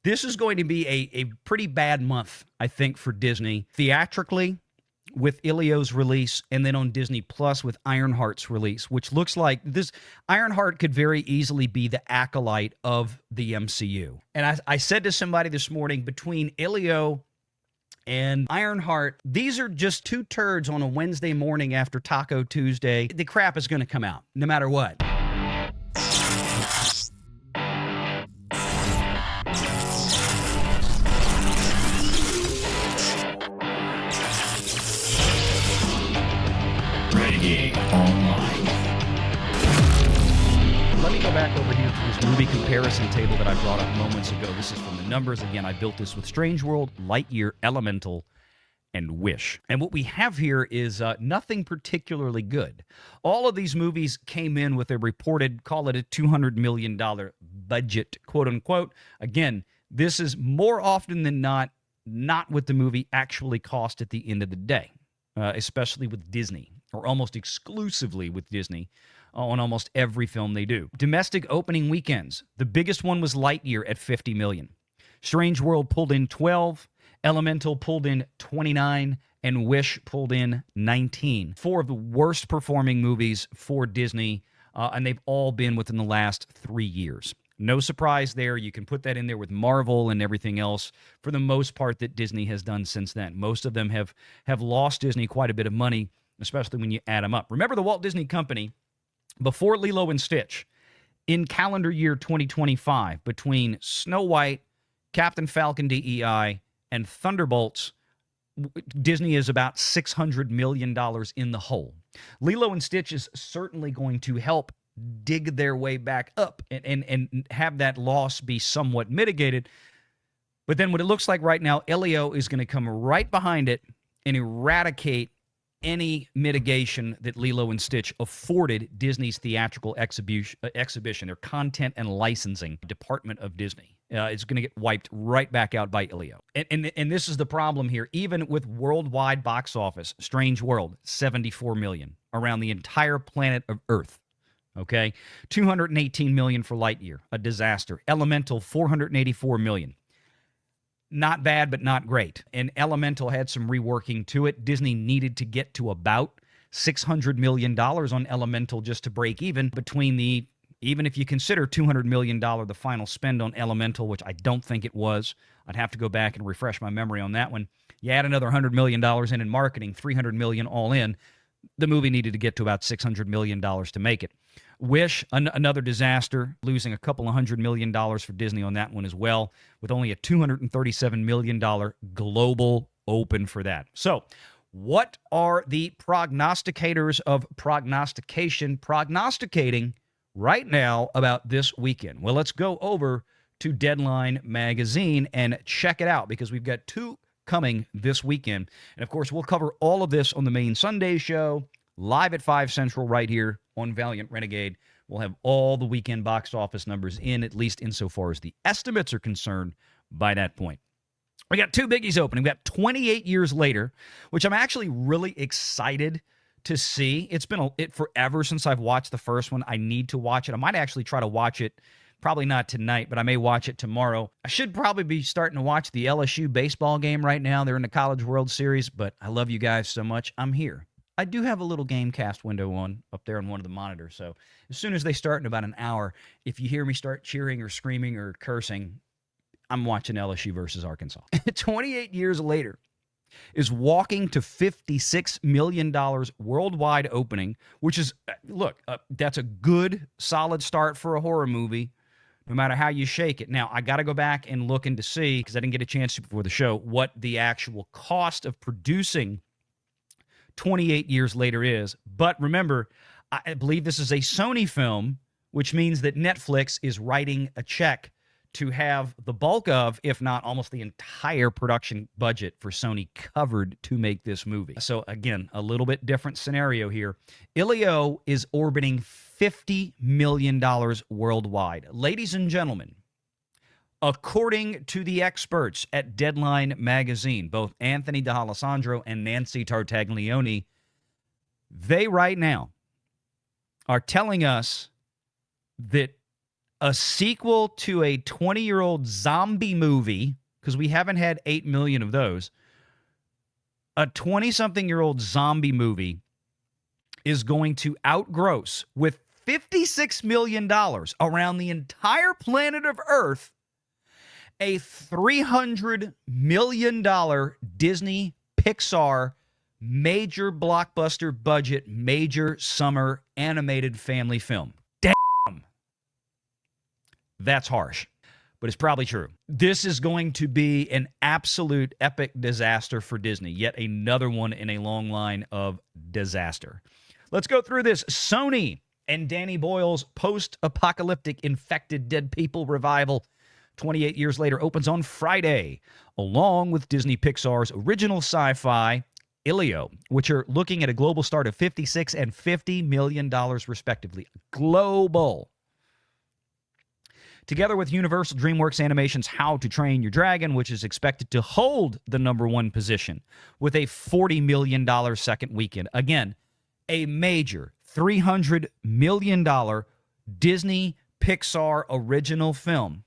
This is going to be a pretty bad month, I think, for Disney. Theatrically, with Elio's release, and then on Disney Plus with Ironheart's release, which looks like this. Ironheart could very easily be the acolyte of the MCU. And I said to somebody this morning, between Elio and Ironheart, these are just two turds on a Wednesday morning after Taco Tuesday. The crap is going to come out, no matter what. Renegade Online. Let me go back over here to this movie comparison table that I brought up moments ago. This is from the numbers. Again, I built this with Strange World, Lightyear, Elemental, and Wish. And what we have here is nothing particularly good. All of these movies came in with a reported, call it a $200 million budget, quote unquote. Again, this is more often than not what the movie actually cost at the end of the day, especially with Disney, or almost exclusively with Disney on almost every film they do. Domestic opening weekends. The biggest one was Lightyear at $50 million. Strange World pulled in 12, Elemental pulled in 29, and Wish pulled in 19. Four of the worst performing movies for Disney, and they've all been within the last 3 years. No surprise there. You can put that in there with Marvel and everything else, for the most part, that Disney has done since then. Most of them have lost Disney quite a bit of money, especially when you add them up. Remember the Walt Disney Company, before Lilo and Stitch, in calendar year 2025, between Snow White, Captain Falcon DEI, and Thunderbolts, Disney is about $600 million in the hole. Lilo and Stitch is certainly going to help dig their way back up and have that loss be somewhat mitigated. But then what it looks like right now, Elio is going to come right behind it and eradicate any mitigation that Lilo and Stitch afforded Disney's theatrical exhibition, their content and licensing department of Disney. It's going to get wiped right back out by Elio. And this is the problem here. Even with worldwide box office, Strange World, $74 million around the entire planet of Earth. Okay? $218 million for Lightyear, a disaster. Elemental, $484 million. Not bad, but not great. And Elemental had some reworking to it. Disney needed to get to about $600 million on Elemental just to break even between the, even if you consider $200 million the final spend on Elemental, which I don't think it was. I'd have to go back and refresh my memory on that one. You add another $100 million in marketing, $300 million all in. The movie needed to get to about $600 million to make it. Wish, another disaster, losing a couple of $100 million for Disney on that one as well, with only a $237 million global open for that. So, what are the prognosticators of prognosticating right now about this weekend? Well, let's go over to Deadline Magazine and check it out, because we've got two coming this weekend. And, of course, we'll cover all of this on the main Sunday show, live at 5 Central right here on Valiant Renegade. We'll have all the weekend box office numbers in, at least insofar as the estimates are concerned by that point. We got two biggies opening. We got 28 Years Later, which I'm actually really excited to see. It's been forever since I've watched the first one. I need to watch it. I might actually try to watch it. Probably not tonight, but I may watch it tomorrow. I should probably be starting to watch the LSU baseball game right now. They're in the College World Series, but I love you guys so much. I'm here. I do have a little Gamecast window on up there on one of the monitors, so as soon as they start in about an hour, if you hear me start cheering or screaming or cursing, I'm watching LSU versus Arkansas. 28 Years Later is walking to $56 million worldwide opening, which is, look, that's a good, solid start for a horror movie, no matter how you shake it. Now, I got to go back and look into see, because I didn't get a chance to before the show, what the actual cost of producing 28 Years Later is. But remember, I believe this is a Sony film, which means that Netflix is writing a check to have the bulk of, if not almost the entire production budget for Sony covered to make this movie. So again, a little bit different scenario here. Elio is orbiting $50 million worldwide. Ladies and gentlemen, according to the experts at Deadline Magazine, both Anthony D'Alessandro and Nancy Tartaglione, they right now are telling us that a sequel to a 20-year-old zombie movie, because we haven't had 8 million of those. A 20-something-year-old zombie movie is going to outgross with $56 million around the entire planet of Earth a $300 million Disney Pixar major blockbuster budget, major summer animated family film. Damn. That's harsh, but it's probably true. This is going to be an absolute epic disaster for Disney. Yet another one in a long line of disaster. Let's go through this. Sony and Danny Boyle's post-apocalyptic infected dead people revival 28 years later opens on Friday, along with Disney Pixar's original sci-fi Elio, which are looking at a global start of $56 and $50 million respectively. Global. Together with Universal DreamWorks Animation's How to Train Your Dragon, which is expected to hold the #1 position with a $40 million second weekend. Again, a major $300 million Disney Pixar original film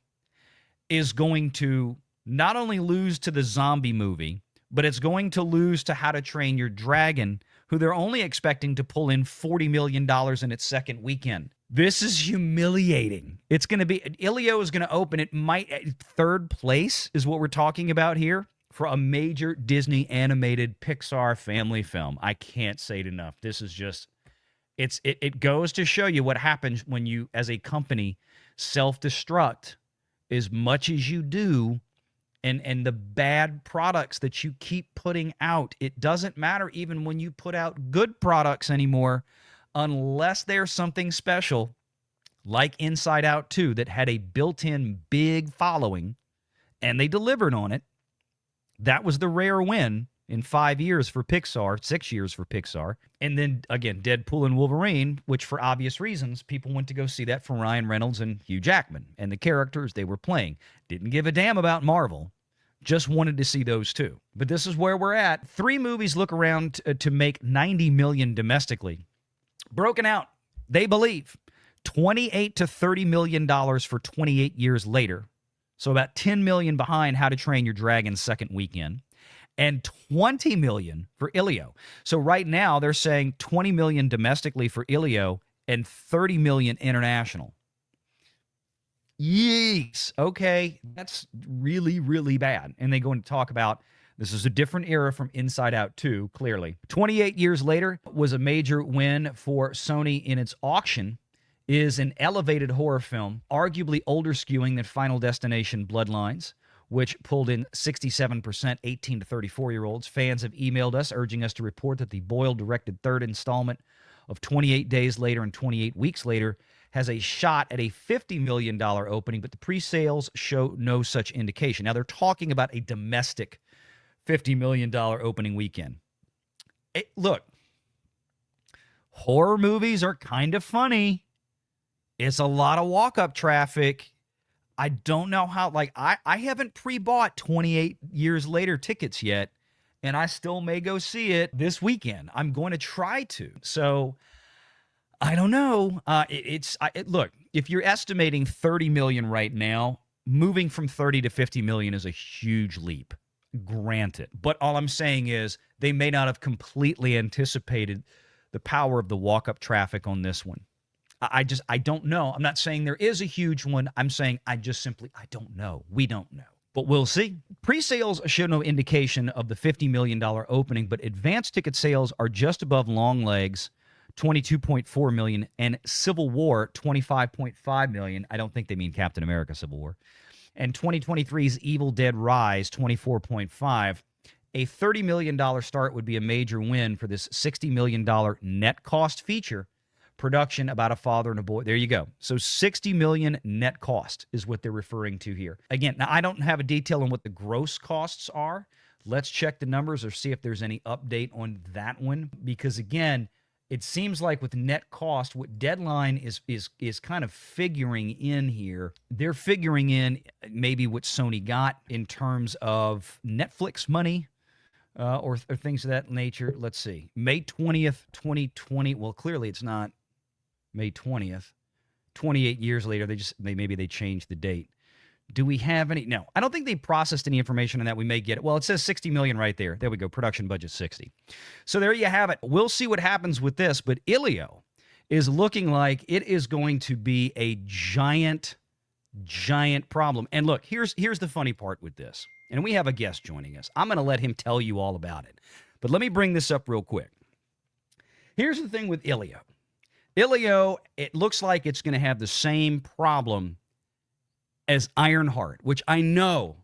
is going to not only lose to the zombie movie, but it's going to lose to How to Train Your Dragon, who they're only expecting to pull in $40 million in its second weekend. This is humiliating. It's going to be, Elio is going to open, it might, third place is what we're talking about here for a major Disney animated Pixar family film. I can't say it enough. This is just, it goes to show you what happens when you, as a company, self-destruct as much as you do, and the bad products that you keep putting out. It doesn't matter even when you put out good products anymore, unless there's something special like Inside Out 2 that had a built-in big following, and they delivered on it. That was the rare win in 5 years for Pixar, 6 years for Pixar. And then, again, Deadpool and Wolverine, which for obvious reasons, people went to go see that for Ryan Reynolds and Hugh Jackman and the characters they were playing. Didn't give a damn about Marvel. Just wanted to see those two. But this is where we're at. 3 movies look around to make $90 million domestically. Broken out, they believe, $28 to $30 million for 28 years later. So about $10 million behind How to Train Your Dragon's second weekend, and $20 million for Elio. So right now they're saying $20 million domestically for Elio and $30 million international. Yeeks. Okay, that's really, really bad. And they go into talk about this is a different era from Inside Out 2, clearly. 28 years later was a major win for Sony in its auction, is an elevated horror film, arguably older skewing than Final Destination Bloodlines, which pulled in 67% 18 to 34-year-olds. Fans have emailed us urging us to report that the Boyle-directed third installment of 28 Days Later and 28 Weeks Later has a shot at a $50 million opening, but the pre-sales show no such indication. Now, they're talking about a domestic $50 million opening weekend. Look, horror movies are kind of funny. It's a lot of walk-up traffic. I don't know how, like, I haven't pre-bought 28 years later tickets yet, and I still may go see it this weekend. I'm going to try to. So, I don't know. Look, if you're estimating 30 million right now, moving from 30 to 50 million is a huge leap. Granted. But all I'm saying is they may not have completely anticipated the power of the walk-up traffic on this one. I don't know. I'm not saying there is a huge one. I'm saying I don't know. We don't know. But we'll see. Pre-sales show no indication of the $50 million opening, but advanced ticket sales are just above Longlegs, $22.4 million, and Civil War, $25.5 million. I don't think they mean Captain America Civil War. And 2023's Evil Dead Rise, $24.5. A $30 million start would be a major win for this $60 million net cost feature. Production about a father and a boy. There you go. So $60 million net cost is what they're referring to here. Again, now I don't have a detail on what the gross costs are. Let's check the numbers or see if there's any update on that one. Because again, it seems like with net cost, what Deadline is kind of figuring in here, they're figuring in maybe what Sony got in terms of Netflix money or things of that nature. Let's see. May 20th, 2020. Well, clearly it's not May 20th. 28 years later, maybe they changed the date. Do we have any? No, I don't think they processed any information on that. We may get it. Well, it says 60 million right there. There we go. Production budget 60. So there you have it. We'll see what happens with this. But Elio is looking like it is going to be a giant problem. And look, here's the funny part with this. And we have a guest joining us. I'm going to let him tell you all about it. But let me bring this up real quick. Here's the thing with Elio. Elio, it looks like it's going to have the same problem as Ironheart, which I know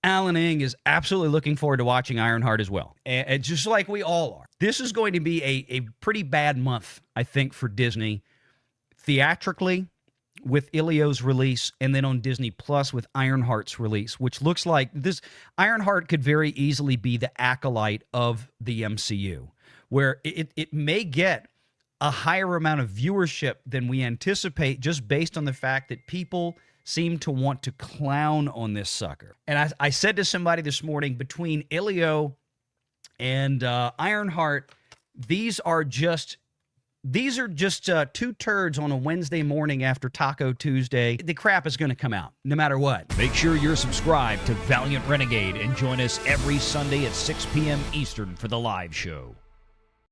Alan Ng is absolutely looking forward to watching Ironheart as well. And just like we all are. This is going to be a pretty bad month, I think, for Disney. Theatrically, with Elio's release, and then on Disney Plus with Ironheart's release, which looks like this Ironheart could very easily be the acolyte of the MCU, where it may get a higher amount of viewership than we anticipate just based on the fact that people seem to want to clown on this sucker. And I said to somebody this morning, between Elio and Ironheart, these are just two turds on a Wednesday morning after Taco Tuesday. The crap is going to come out, no matter what. Make sure you're subscribed to Valiant Renegade and join us every Sunday at 6 p.m. Eastern for the live show.